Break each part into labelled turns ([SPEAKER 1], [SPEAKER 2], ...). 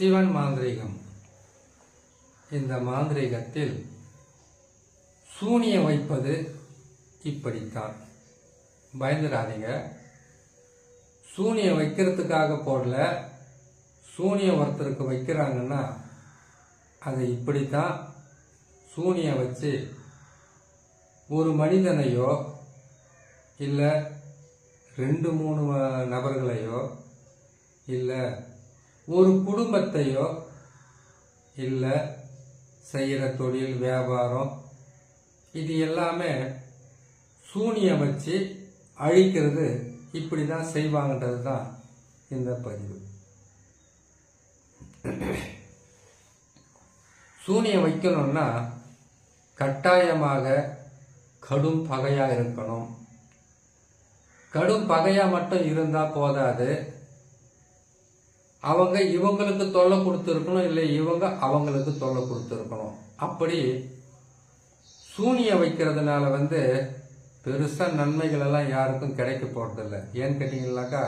[SPEAKER 1] சிவன் மாந்திரீகம். இந்த மாந்திரீகத்தில் சூனியம் வைப்பது இப்படித்தான். பயந்துடாதீங்க. சூனியம் வைக்கிறதுக்காக போடல. சூனியம் ஒருத்தருக்கு வைக்கிறாங்கன்னா அதை இப்படித்தான் சூனியம் வச்சு ஒரு மனிதனையோ இல்லை 2-3 நபர்களையோ இல்லை ஒரு குடும்பத்தையோ இல்லை செய்கிற தொழில் வியாபாரம் இது எல்லாமே சூனியம் வச்சு அழிக்கிறது இப்படி தான் செய்வாங்கன்றது தான் இந்த பதிவு. சூனியம் வைக்கணும்னா கட்டாயமாக கடும் பகையாக இருக்கணும். கடும் பகையாக மட்டும் இருந்தால் போதாது. அவங்க இவங்களுக்கு தொல்லை கொடுத்துருக்கணும், இல்லை இவங்க அவங்களுக்கு தொல்லை கொடுத்துருக்கணும். அப்படி சூனியம் வைக்கிறதுனால பெருசாக நன்மைகள் எல்லாம் யாருக்கும் கிடைக்க போறதில்லை. ஏன்னு கேட்டீங்கன்னாக்கா,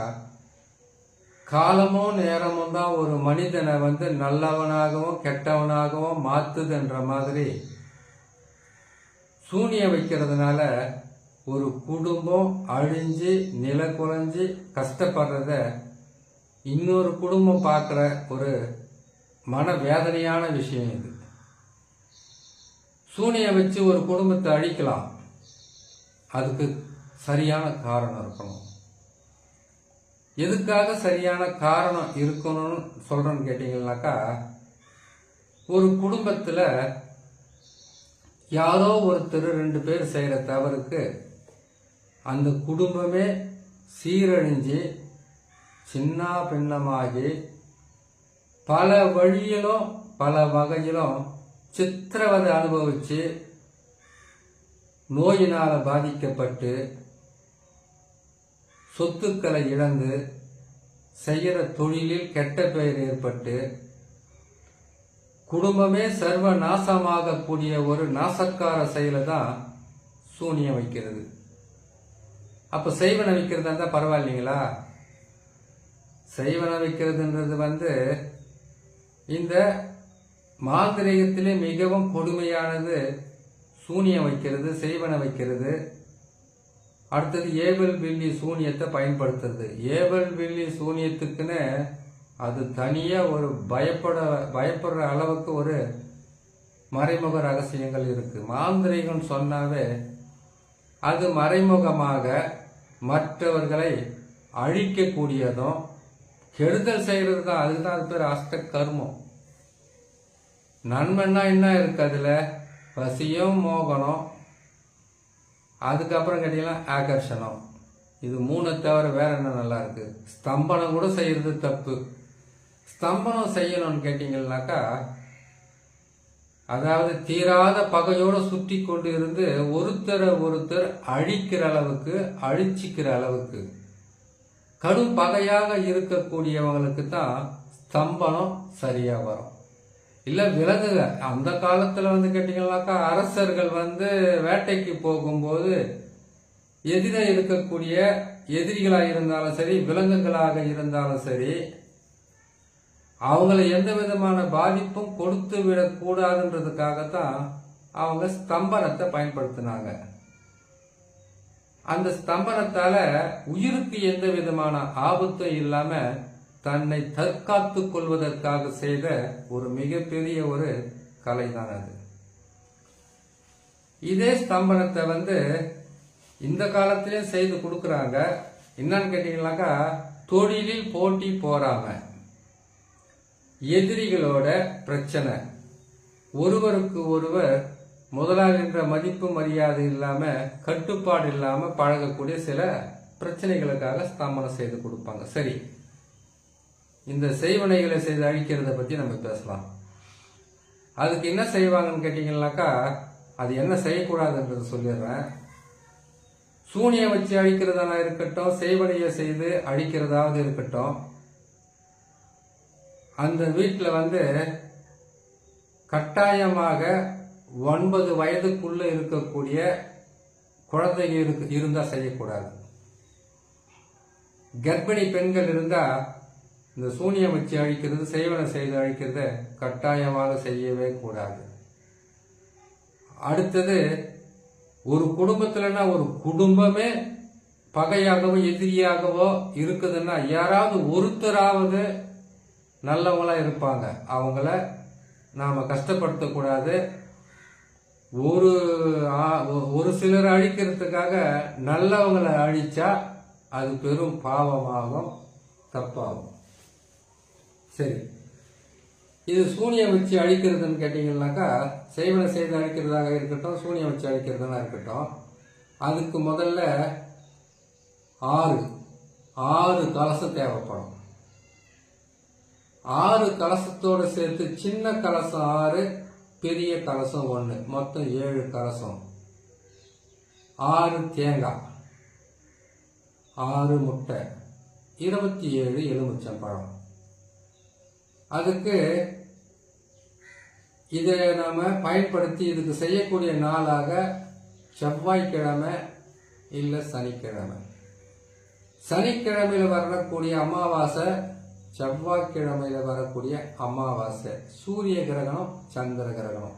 [SPEAKER 1] காலமும் நேரமும் தான் ஒரு மனிதனை நல்லவனாகவும் கெட்டவனாகவும் மாத்துதுன்ற மாதிரி சூனியம் வைக்கிறதுனால ஒரு குடும்பம் அழிஞ்சு நில குறைஞ்சி கஷ்டப்படுறத இன்னொரு குடும்பம் பார்க்குற ஒரு மன வேதனையான விஷயம் இது. சூனியம் வச்சு ஒரு குடும்பத்தை அழிக்கலாம், அதுக்கு சரியான காரணம் இருக்கணும். எதுக்காக சரியான காரணம் இருக்கணும்னு சொல்றேன்னு கேட்டீங்கன்னாக்கா, ஒரு குடும்பத்தில் யாரோ ஒருத்தர் 2 பேர் செய்கிற தவறுக்கு அந்த குடும்பமே சீரழிஞ்சு சின்ன பின்னமாகி பல வழியிலும் பல வகையிலும் சித்திரவதை அனுபவிச்சு நோயினால் பாதிக்கப்பட்டு சொத்துக்களை இழந்து செய்கிற தொழிலில் கெட்ட பெயர் ஏற்பட்டு குடும்பமே சர்வ நாசமாகக்கூடிய ஒரு நாசக்கார செயலை தான் சூனியம் வைக்கிறது. அப்ப செய்வனை வைக்கிறதா இருந்தா பரவாயில்லைங்களா? செய்வனை வைக்கிறதுன்றது இந்த மாந்திரீகத்திலே மிகவும் கொடுமையானது சூனியம் வைக்கிறது, செய்வனை வைக்கிறது. அடுத்தது ஏவல் பில்லி சூனியத்தை பயன்படுத்துறது. ஏவல் பில்லி சூனியத்துக்குன்னு அது தனியா ஒரு பயப்படுற அளவுக்கு ஒரு மறைமுக ரகசியங்கள் இருக்கு. மாந்திரீகம் சொன்னாவே அது மறைமுகமாக மற்றவர்களை அழிக்கக்கூடியதும் கெடுதல் செய்யறது தான். அதுதான் அது பேர் அஷ்ட கர்மம். நன்மைன்னா என்ன இருக்கு அதுல? பசியும் மோகனம், அதுக்கப்புறம் கேட்டீங்கன்னா ஆகர்ஷணம். இது 3 தவிர வேற என்ன நல்லா இருக்கு? ஸ்தம்பனம் கூட செய்யறது தப்பு. ஸ்தம்பனம் செய்யணும்னு கேட்டீங்கன்னாக்கா, அதாவது தீராத பகையோட சுற்றி கொண்டு இருந்து ஒருத்தர் அழிக்கிற அளவுக்கு அழிச்சிக்கிற அளவுக்கு கடும் பகையாக இருக்கக்கூடியவங்களுக்கு தான் ஸ்தம்பனம் சரியா வரும். இல்ல விலங்குக அந்த காலத்துல கேட்டீங்கன்னாக்கா, அரசர்கள் வேட்டைக்கு போகும்போது எதிர இருக்கக்கூடிய எதிரிகளாக இருந்தாலும் சரி, விலங்குகளாக இருந்தாலும் சரி, அவங்களை எந்த விதமான பாதிப்பும் கொடுத்து விடக்கூடாதுன்றதுக்காகத்தான் அவங்க ஸ்தம்பனத்தை பயன்படுத்தினாங்க. அந்த ஸ்தம்பனத்தால உயிருக்கு எந்த விதமான ஆபத்தும் இல்லாம தன்னை தற்காத்துக் கொள்வதற்காக செய்த ஒரு மிகப்பெரிய ஒரு கலை தான் அது. இதே ஸ்தம்பனத்தை இந்த காலத்திலயும் செய்து கொடுக்கறாங்க. என்னன்னு கேட்டீங்கன்னாக்கா, தொழிலில் போட்டி போறாம, எதிரிகளோட பிரச்சனை, ஒருவருக்கு ஒருவர் முதலாகின்ற மதிப்பு மரியாதை இல்லாம கட்டுப்பாடு இல்லாம பழகக்கூடிய சில பிரச்சனைகளுக்காக ஸ்தம்பனம் செய்து கொடுப்பாங்க. சரி, இந்த செய்வனைகளை செய்து அழிக்கிறத பத்தி நம்ம பேசலாம். அதுக்கு என்ன செய்வாங்கன்னு கேட்டீங்கன்னாக்கா, அது என்ன செய்யக்கூடாதுன்றது சொல்லிடுறேன். சூனியம் வச்சு அழிக்கிறதா இருக்கட்டும், செய்வனையை செய்து அழிக்கிறதாவது இருக்கட்டும், அந்த வீட்டில் கட்டாயமாக 9 வயதுக்குள்ள இருக்கக்கூடிய குழந்தைங்க இருந்தா செய்யக்கூடாது. கர்ப்பிணி பெண்கள் இருந்தா இந்த சூனியம் வச்சு அழிக்கிறது, செய்வன செய்து அழிக்கிறத கட்டாயமாக செய்யவே கூடாது. அடுத்தது, ஒரு குடும்பத்துலன்னா ஒரு குடும்பமே பகையாகவோ எதிரியாகவோ இருக்குதுன்னா யாராவது ஒருத்தராவது நல்லவங்களா இருப்பாங்க. அவங்கள நாம கஷ்டப்படுத்தக்கூடாது. ஒரு சிலர் அழிக்கிறதுக்காக நல்லவங்களை அழிச்சா அது பெரும் பாவமாகும், தப்பாகும். சரி, இது சூனியம் வச்சு அழிக்கிறதுன்னு கேட்டீங்கன்னாக்கா, செய்வன செய்து அழிக்கிறதாக இருக்கட்டும், சூனியம் வச்சு அழிக்கிறதுனா இருக்கட்டும், அதுக்கு முதல்ல 6 கலசம் தேவைப்படும். 6 கலசத்தோடு சேர்த்து சின்ன கலசம் 6, பெரிய கலசம் 1, மொத்தம் 7 கலசம். 6 தேங்காய், 6 முட்டை, 27 எலுமிச்சம்பழம். அதுக்கு இதை நாம பயன்படுத்தி இதுக்கு செய்யக்கூடிய நாளாக செவ்வாய்க்கிழமை இல்லை சனிக்கிழமை. சனிக்கிழமையில வரக்கூடிய அமாவாசை, செவ்வாய்க்கிழமையில வரக்கூடிய அமாவாசை, சூரிய கிரகணம், சந்திர கிரகணம்.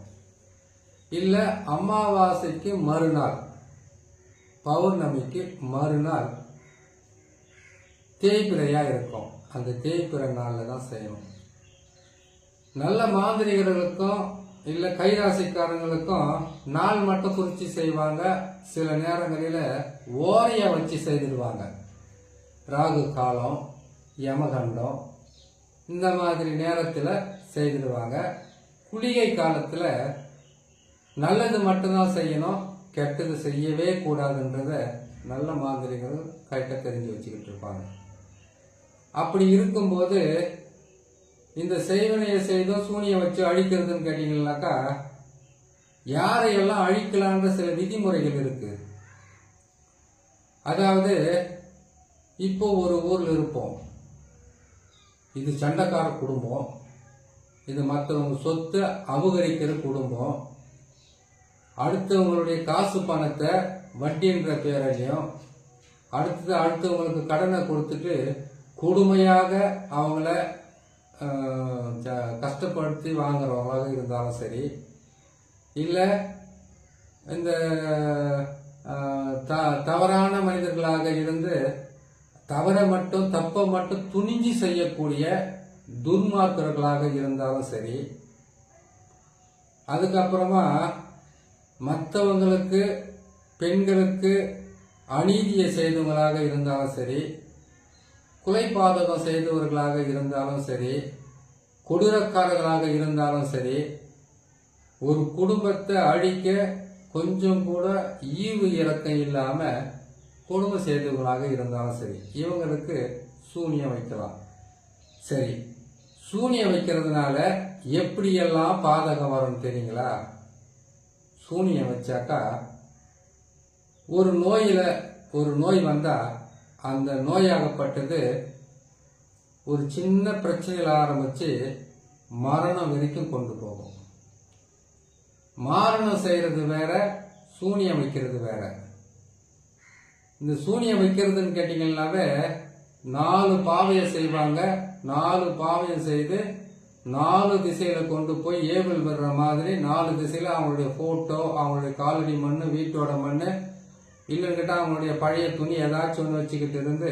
[SPEAKER 1] இல்ல அமாவாசைக்கு மறுநாள், பௌர்ணமிக்கு மறுநாள் தேய்பிரையா இருக்கும். அந்த தேய்பிறை நாள்ல தான் செய்யணும். நல்ல மாந்திரிகர்களுக்கும் இல்ல கைராசிக்காரங்களுக்கும் நாள் மட்டும் குறிச்சு செய்வாங்க. சில நேரங்களில ஓரைய வச்சு செய்திடுவாங்க. ராகு காலம், யமகண்டம், இந்த மாதிரி நேரத்தில் செய்திடுவாங்க. குளிகை காலத்தில் நல்லது மட்டும்தான் செய்யணும், கெட்டது செய்யவே கூடாதுன்றத நல்ல மாந்திரிகள் கைட்ட தெரிஞ்சு வச்சுக்கிட்டு இருப்பாங்க. அப்படி இருக்கும்போது இந்த செய்வனையை செய்தோ சூனியம் வச்சு அழிக்கிறதுன்னு கேட்டீங்கன்னாக்கா, யாரையெல்லாம் அழிக்கலான்ற சில விதிமுறைகள் இருக்கு. அதாவது, இப்போ ஒரு ஊர்ல இருப்போம், இது சண்டைக்கார குடும்பம், இது மற்றவங்க சொத்து அபகரிக்கிற குடும்பம், அடுத்தவங்களுடைய காசு பணத்தை வட்டின்ற பேரையும் அடுத்தவங்களுக்கு கடனை கொடுத்துட்டு கொடுமையாக அவங்கள கஷ்டப்படுத்தி வாங்குறவங்களாக இருந்தாலும் சரி, இல்லை இந்த தவறான மனிதர்களாக இருந்து தவறை மட்டும் தப்பை மட்டும் துணிஞ்சு செய்யக்கூடிய துன்மார்க்கர்களாக இருந்தாலும் சரி, அதுக்கப்புறமா மற்றவங்களுக்கு பெண்களுக்கு அநீதியை செய்தவங்களாக இருந்தாலும் சரி, குலைபாதகம் செய்தவர்களாக இருந்தாலும் சரி, கொடூரக்காரர்களாக இருந்தாலும் சரி, ஒரு குடும்பத்தை அழிக்க கொஞ்சம் கூட ஈவு இறக்கம் இல்லாம கொடுமை செய்தவர்களாக இருந்தாலும் சரி, இவங்களுக்கு சூனியம் வைக்கலாம். சரி, சூனியம் வைக்கிறதுனால எப்படியெல்லாம் பாதகம் வரும் தெரியுங்களா? சூனியம் வச்சாக்கா ஒரு நோய் வந்தா அந்த நோயாகப்பட்டது ஒரு சின்ன பிரச்சனையில் ஆரம்பிச்சு மரணம் வரைக்கும் கொண்டு போகும். மாரணம் செய்யறது வேற, சூனியம் வைக்கிறது வேற. இந்த சூனியம் வைக்கிறதுன்னு கேட்டீங்கன்னாவே 4 பாவையை செய்வாங்க. 4 பாவையை செய்து 4 திசையில கொண்டு போய் ஏவல் வர்ற மாதிரி 4 திசையில அவங்களுடைய போட்டோ, அவங்களுடைய காலடி மண்ணு, வீட்டோட மண்ணு, இல்லைன்னு கேட்டா அவங்களுடைய பழைய துணி ஏதாச்சும் ஒன்று வச்சுக்கிட்டு இருந்து,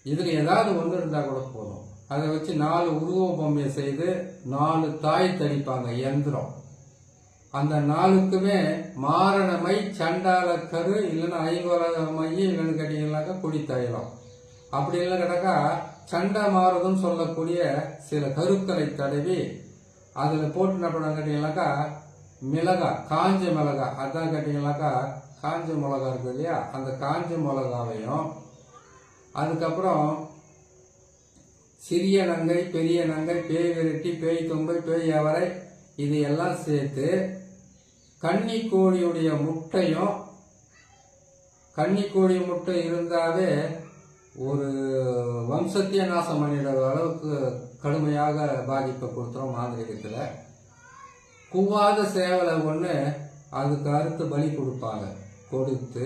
[SPEAKER 1] இதுல ஏதாவது ஒன்று இருந்தா கூட போதும், அதை வச்சு 4 உருவ பொம்மையை செய்து 4 தாய் தடிப்பாங்க யந்திரம். அந்த 4க்குமே மாரணமை, சண்டால கரு, இல்லைன்னா ஐங்கோல மைய, இல்லைன்னு கேட்டீங்கன்னாக்கா குடி தைலம். அப்படி இல்லை கேட்டாக்கா சண்டை மாறுதுன்னு சொல்லக்கூடிய சில கருக்களை தடவி அதுல போட்டு என்ன பண்ண கேட்டீங்கன்னாக்கா மிளகா, காஞ்ச மிளகா, அதான் கேட்டீங்கன்னாக்கா காஞ்ச மிளகா இருக்கு இல்லையா, அந்த காஞ்ச மிளகாவையும், அதுக்கப்புறம் சிறிய நங்கை, பெரிய நங்கை, பேய் விரட்டி, பேய் தொம்பை, பேய் அவரை, இது எல்லாம் சேர்த்து கன்னி கோழியுடைய முட்டையும், கன்னி கோழி முட்டை இருந்தாவே ஒரு வம்சத்தையே நாசம் பண்ணிடுற அளவுக்கு கடுமையாக பாதிப்பை கொடுத்துரும் மாந்திரிகத்துல. கூவாத சேவலை ஒன்று அதுக்கு அறுத்து பலி கொடுப்பாங்க. கொடுத்து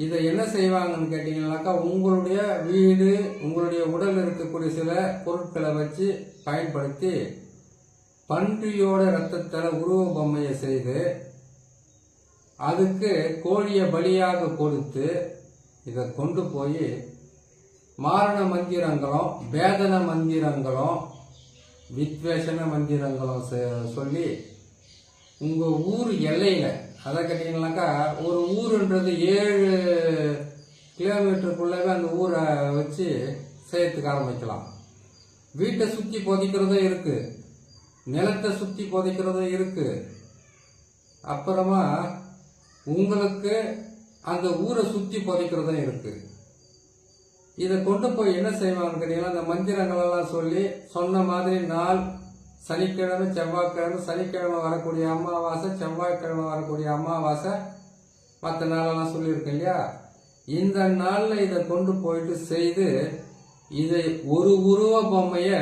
[SPEAKER 1] இதை என்ன செய்வாங்கன்னு கேட்டீங்கன்னாக்கா, உங்களுடைய வீடு, உங்களுடைய உடல் இருக்கக்கூடிய சில பொருட்களை வச்சு பயன்படுத்தி பன்றியோட ரத்தத்தில் உருவ பொம்மையை செய்து அதுக்கு கோழியை பலியாக கொடுத்து இதை கொண்டு போய் மாரண மந்திரங்களும் வேதன மந்திரங்களும் வித்வேஷன மந்திரங்களும் சொல்லி உங்கள் ஊர் எல்லையில், அதை கேட்டீங்கன்னாக்கா ஒரு ஊருன்றது 7 கிலோமீட்டருக்குள்ளவே அந்த ஊரை வச்சு செய்யறதுக்கு ஆரம்பிக்கலாம். வீட்டை சுற்றி புதைக்கிறதும் இருக்கு, நிலத்தை சுற்றி புதைக்கிறதும் இருக்கு. அப்புறமா உங்களுக்கு அந்த ஊரை சுற்றி புதைக்கிறதும் இருக்கு. இதை கொண்டு போய் என்ன செய்வாங்கன்னு கேட்டீங்கன்னா, அந்த மந்திரங்களெல்லாம் சொல்லி சொன்ன மாதிரி நாள் சனிக்கிழமை, செவ்வாய்க்கிழமை, சனிக்கிழமை வரக்கூடிய அமாவாசை, செவ்வாய்க்கிழமை வரக்கூடிய அமாவாசை, மற்ற நாளெல்லாம் சொல்லியிருக்கேன் இல்லையா, இந்த நாளில் இதை கொண்டு போயிட்டு செய்து இதை ஒரு உருவ பொம்மைய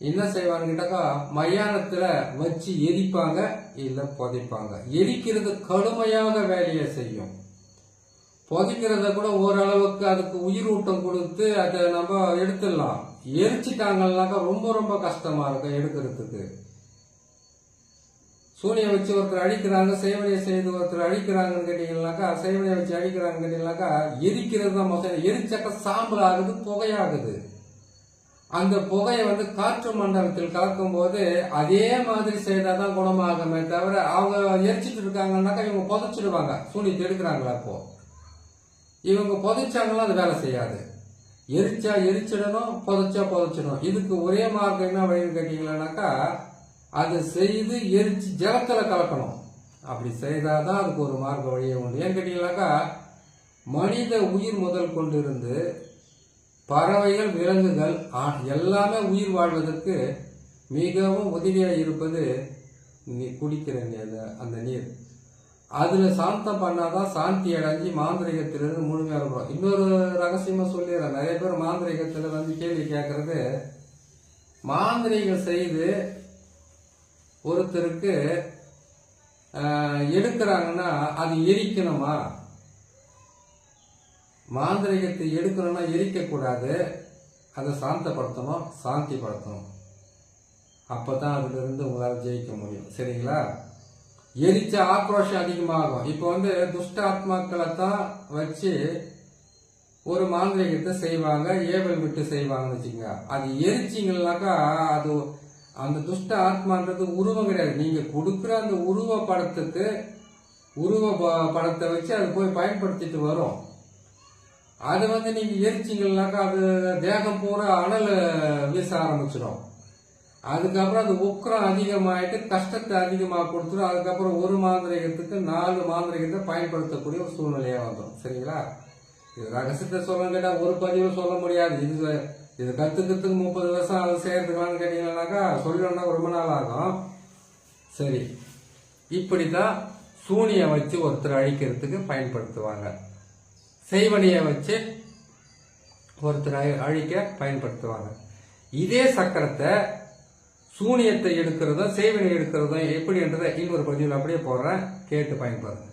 [SPEAKER 1] என்ன செய்வாங்கட்டாக்கா மயானத்தில் வச்சு எரிப்பாங்க, இல்லை புதைப்பாங்க. எரிக்கிறது கடுமையாக வேலையை செய்யும். புதைக்கிறத கூட ஓரளவுக்கு அதுக்கு உயிர் ஊட்டம் கொடுத்து அதை நம்ம எடுத்துடலாம். எரிச்சிட்டாங்கன்னாக்கா ரொம்ப ரொம்ப கஷ்டமா இருக்கும் எடுக்கிறதுக்கு. சூனியை வச்சு ஒருத்தர் அழிக்கிறாங்க, செய்வனையை செய்து ஒருத்தர் அழிக்கிறாங்கன்னு கேட்டீங்கன்னாக்கா, செய்வனையை வச்சு அழிக்கிறாங்கன்னு கேட்டீங்கன்னாக்கா, எரிக்கிறது தான் மொத்தம். எரிச்சாக்கா சாம்பல் ஆகுது, புகையாகுது. அந்த புகையை காற்று மண்டலத்தில் கலக்கும் போது அதே மாதிரி செய்தாதான் குணமாகுமே தவிர, அவங்க எரிச்சிட்டு இருக்காங்கன்னாக்கா இவங்க புதைச்சிடுவாங்க. சூனியத்தை எடுக்கிறாங்களா இப்போ இவங்க புதைச்சாங்கன்னா அது வேலை செய்யாது. எரிச்சா எரிச்சிடணும், புதைச்சா புதைச்சிடணும். இதுக்கு ஒரே மார்க்கம் என்ன வழின்னு கேட்டீங்கன்னாக்கா, அதை செய்து எரிச்சு ஜலத்துல கலக்கணும். அப்படி செய்தாதான் அதுக்கு ஒரு மார்க்க வழியே உண்டு. ஏன்னு கேட்டீங்கன்னாக்கா, மனித உயிர் முதல் கொண்டு இருந்து பறவைகள், விலங்குகள் எல்லாமே உயிர் வாழ்வதற்கு மிகவும் உதவியாக இருப்பது குடிக்கிற அந்த நீர். அதுல சாந்தம் பண்ணாதான் சாந்தி அடைஞ்சி மாந்திரிகத்திலிருந்து முழுமையாக இருக்கும். இன்னொரு ரகசியமா சொல்லிடுறேன். நிறைய பேர் மாந்திரிகத்துல கேள்வி கேட்கறது, மாந்திரிகம் செய்து ஒருத்தருக்கு எடுக்கிறாங்கன்னா அது எரிக்கணுமா? மாந்திரிகத்தை எடுக்கணும்னா எரிக்க கூடாது, அதை சாந்தப்படுத்தணும், சாந்திப்படுத்தணும். அப்பதான் அதுல இருந்து உங்களால் ஜெயிக்க முடியும். சரிங்களா? எரிச்ச ஆக்ரோஷம் அதிகமாகும். இப்போ துஷ்ட ஆத்மாக்களை தான் வச்சு ஒரு மாந்திரிகத்தை செய்வாங்க, ஏவல் விட்டு செய்வாங்கன்னு வச்சுக்கோங்க. அது எரிச்சிங்கன்னாக்கா அது அந்த துஷ்ட ஆத்மான்றது உருவம் கிடையாது. நீங்க கொடுக்குற அந்த உருவ படத்துக்கு உருவ படத்தை வச்சு அது போய் பயன்படுத்திட்டு வரும். அது நீங்க எரிச்சிங்கன்னாக்கா அது தேகம் பூரா அனல் வீச ஆரம்பிச்சிடும். அதுக்கப்புறம் அது உக்கரம் அதிகமாயிட்டு கஷ்டத்தை அதிகமாக கொடுத்துரும். அதுக்கப்புறம் ஒரு மாந்திரிகத்துக்கு 4 மாந்திரிகத்தை பயன்படுத்தக்கூடிய ஒரு சூழ்நிலையா வந்துடும். சரிங்களா? இது ரகசியத்தை சொல்ல கேட்டா ஒரு பதிவு சொல்ல முடியாது. இது கத்துக்கிறதுக்கு 30 வருஷம் அது செய்யறதுக்கலாம்னு கேட்டீங்கன்னாக்கா சொல்லணும்னா ரொம்ப நாள் ஆகும். சரி, இப்படிதான் சூனிய வச்சு ஒருத்தர் அழிக்கிறதுக்கு பயன்படுத்துவாங்க. செய்வனையை வச்சு ஒருத்தர் அழிக்க பயன்படுத்துவாங்க. இதே சக்கரத்தை சூனியத்தை எடுக்கிறதும் செய்வினை எடுக்கிறதும் எப்படி என்றதை இன்னொரு பதிவில் அப்படியே போடுறேன், கேட்டு பயன்படுங்க.